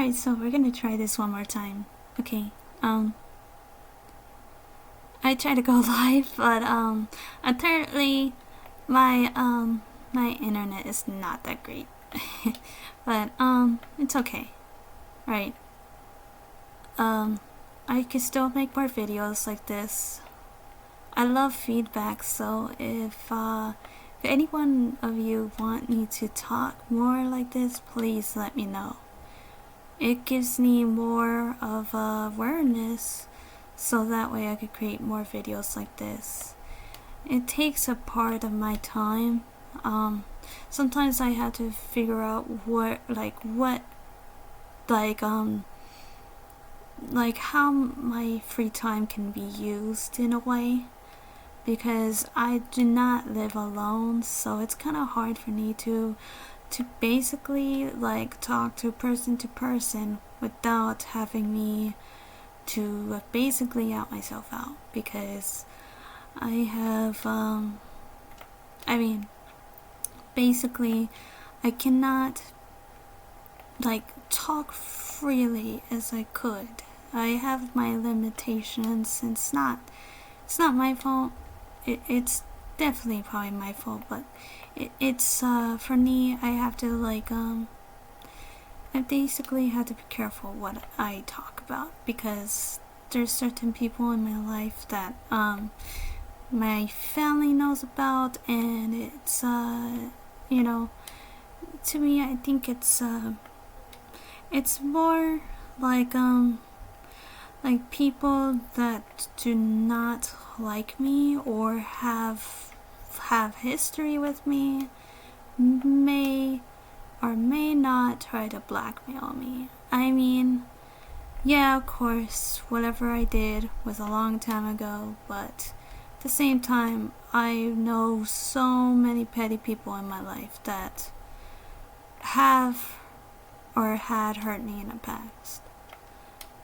Alright, so we're gonna try this one more time. Okay, I tried to go live, but, apparently my internet is not that great. But, it's okay. Right. I can still make more videos like this. I love feedback, so if any one of you want me to talk more like this, please let me know. It gives me more of awareness, so that way I could create more videos like this. It takes a part of my time. Sometimes I have to figure out how my free time can be used in a way, because I do not live alone, so it's kind of hard for me to basically talk to person without having me to basically out myself out, because I have basically I cannot talk freely as I could. I have my limitations, and it's not my fault. It's definitely probably my fault, but it's for me, I have to I basically have to be careful what I talk about, because there's certain people in my life that my family knows about, and it's to me, I think it's more like people that do not like me or have history with me may or may not try to blackmail me. I mean, yeah, of course, whatever I did was a long time ago, but at the same time, I know so many petty people in my life that have or had hurt me in the past.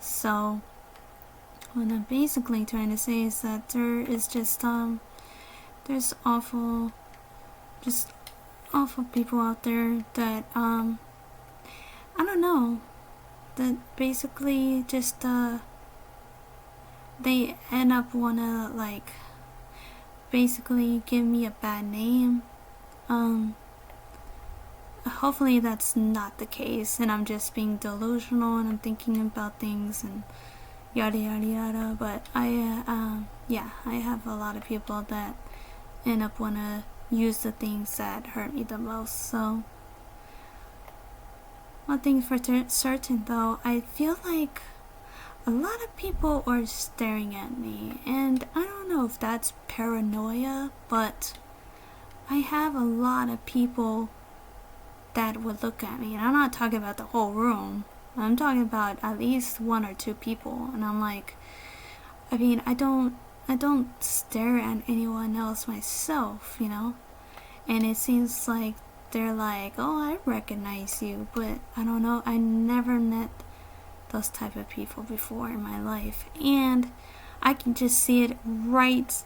So what I'm basically trying to say is that there is just there's awful people out there that I don't know, that basically just they end up wanna basically give me a bad name. Hopefully that's not the case, and I'm just being delusional and I'm thinking about things and yada yada yada. But I have a lot of people that end up wanna use the things that hurt me the most. So one thing for certain though, I feel like a lot of people are staring at me, and I don't know if that's paranoia, but I have a lot of people that would look at me, and I'm not talking about the whole room. I'm talking about at least one or two people, and I'm like, I mean, I don't stare at anyone else myself, and it seems like they're like, oh, I recognize you, but I don't know, I never met those type of people before in my life, and I can just see it right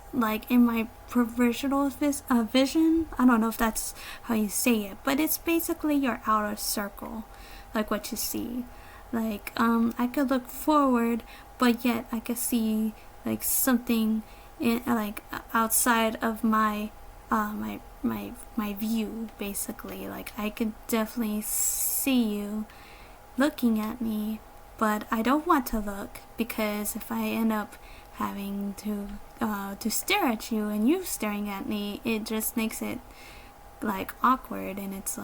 in my provisional vision. I don't know if that's how you say it, but it's basically your outer circle, what you see. I could look forward, but yet I could see something in outside of my my view, basically. I could definitely see you looking at me, but I don't want to look, because if I end up having to stare at you and you staring at me, it just makes it awkward, and it's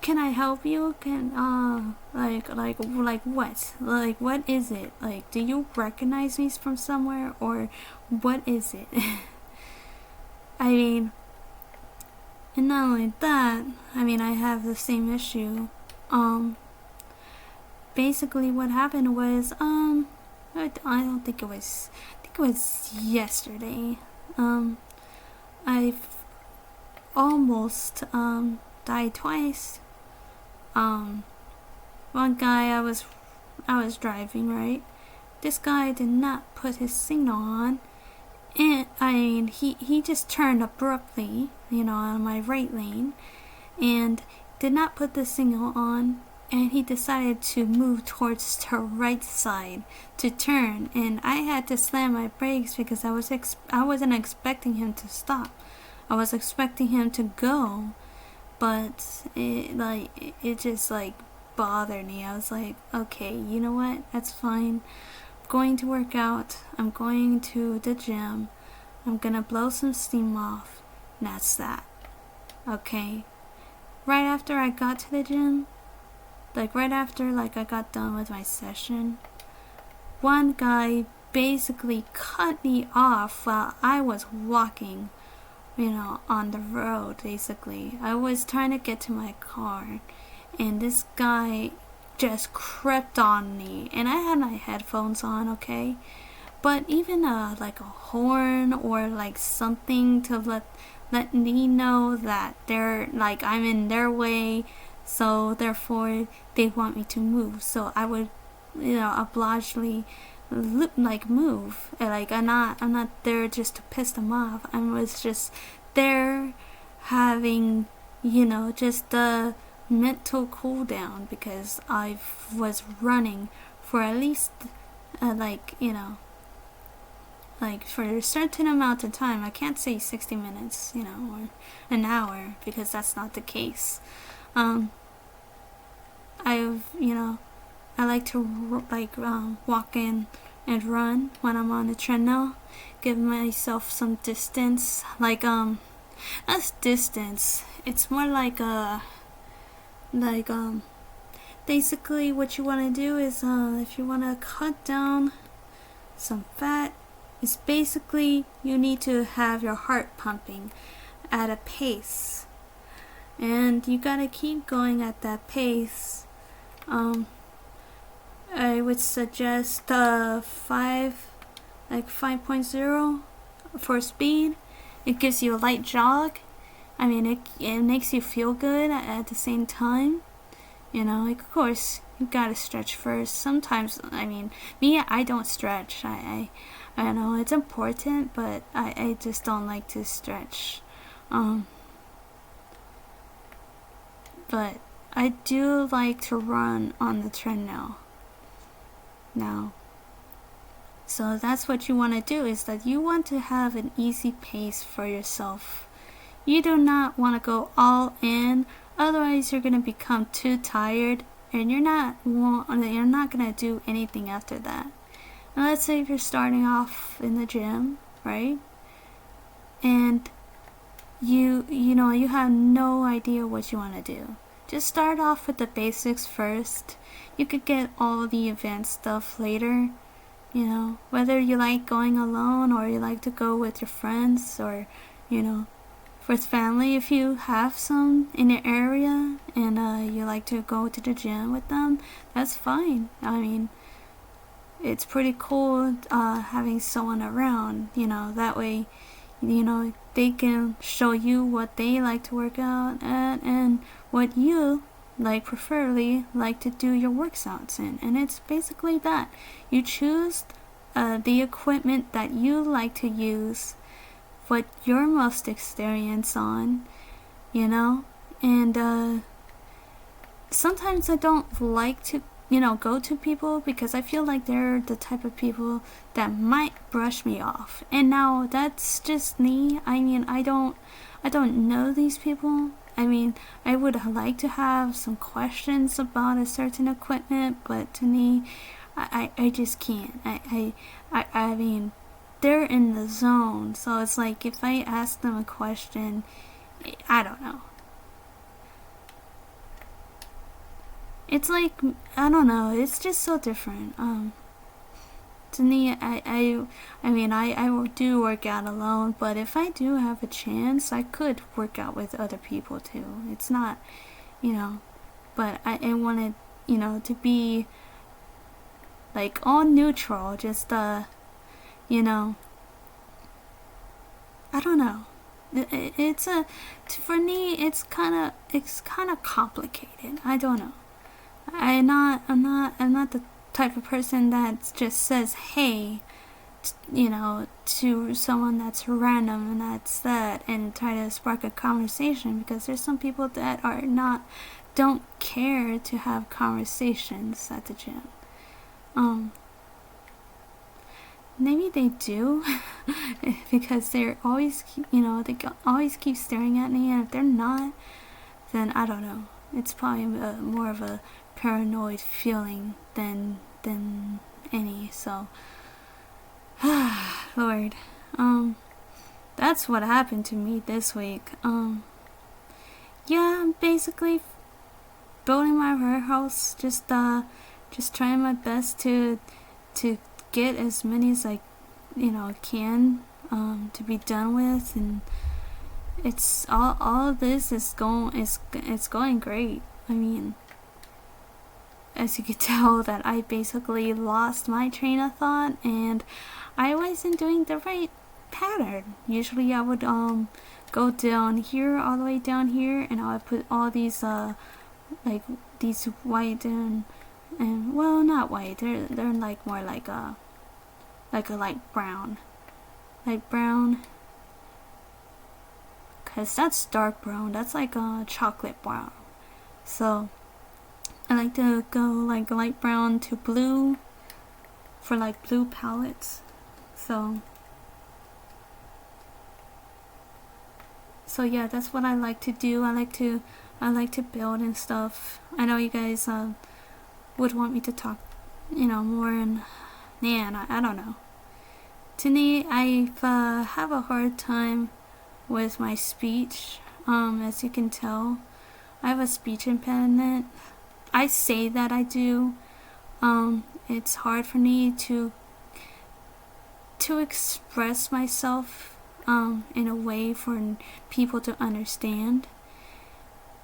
can I help you? Can what? What is it? Do you recognize me from somewhere, or what is it? I mean, and not only that, I mean, I have the same issue. Basically what happened was, I don't think it was, I think it was yesterday. I've almost, died twice. One guy, I was driving, right? This guy did not put his signal on, and I mean, he just turned abruptly, on my right lane, and did not put the signal on, and he decided to move towards the right side to turn, and I had to slam my brakes because I wasn't expecting him to stop. I was expecting him to go, but it just like bothered me. I was like, okay, you know what? That's fine. I'm going to work out. I'm going to the gym. I'm gonna blow some steam off. And that's that. Okay. Right after I got to the gym, right after I got done with my session, one guy basically cut me off while I was walking, on the road. Basically, I was trying to get to my car, and this guy just crept on me, and I had my headphones on, okay, but even a horn or something to let me know that I'm in their way, so therefore they want me to move. So I would, obligatory move. I'm not there just to piss them off. I was just there having, just a mental cool down because I was running for at least for a certain amount of time. I can't say 60 minutes, or an hour, because that's not the case. I like to walk in and run when I'm on the treadmill, give myself some distance, that's distance. It's more basically what you want to do is if you want to cut down some fat, is basically you need to have your heart pumping at a pace, and you gotta keep going at that pace. I would suggest 5.0 for speed. It gives you a light jog. I mean, it makes you feel good at the same time. Of course, you gotta stretch first. Sometimes, I don't stretch. I know it's important, but I just don't like to stretch. But I do like to run on the treadmill now. So that's what you want to do, is that you want to have an easy pace for yourself. You do not want to go all in, otherwise you're going to become too tired and you're not going to do anything after that. And let's say if you're starting off in the gym, right? And you have no idea what you want to do. Just start off with the basics first. You could get all the advanced stuff later. Whether you like going alone or you like to go with your friends, or with family, if you have some in your area and you like to go to the gym with them, that's fine. It's pretty cool having someone around, that way, they can show you what they like to work out at and what you preferably like to do your workouts in. And it's basically that. You choose the equipment that you like to use, what you're most experienced on, and sometimes I don't like to go to people because I feel like they're the type of people that might brush me off. And now that's just me. I don't know these people. I would like to have some questions about a certain equipment, but to me, I just can't. They're in the zone, so it's like if I ask them a question, I don't know. It's like, I don't know, it's just so different. To me, I do work out alone, but if I do have a chance, I could work out with other people too. It's not, but I wanted, to be all neutral, just, I don't know. For me, it's kind of complicated. I don't know. I'm not the type of person that just says, hey, to someone that's random and that's that and try to spark a conversation, because there's some people that are not don't care to have conversations at the gym. Maybe they do because they're always, they always keep staring at me, and if they're not, then I don't know. It's probably more of a paranoid feeling than any. So, Lord, that's what happened to me this week. Yeah, I'm basically building my warehouse, just trying my best to get as many as I can to be done with, and it's all of this is going great. I mean, as you could tell that I basically lost my train of thought and I wasn't doing the right pattern. Usually I would go down here, all the way down here, and I would put all these like these white and well, not white, they're like more like a light brown, cause that's dark brown, that's like a chocolate brown. So I like to go like light brown to blue for like blue palettes. So yeah, that's what I like to do. I like to build and stuff. I know you guys would want me to talk, more, and man, I don't know. Today I have a hard time with my speech. As you can tell, I have a speech impediment. I say that I do. It's hard for me to express myself in a way for people to understand.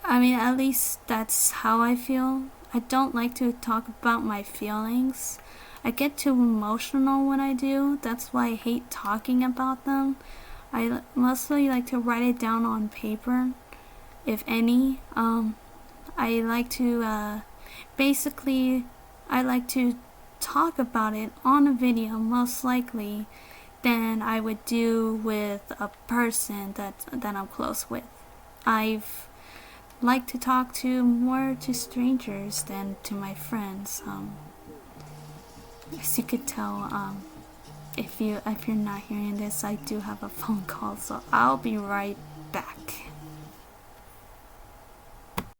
I mean, at least that's how I feel. I don't like to talk about my feelings. I get too emotional when I do. That's why I hate talking about them. I mostly like to write it down on paper, if any. I like to basically I like to talk about it on a video, most likely, than I would do with a person that I'm close with. I've like to talk to more to strangers than to my friends. As you could tell, if you're not hearing this, I do have a phone call, so I'll be right back.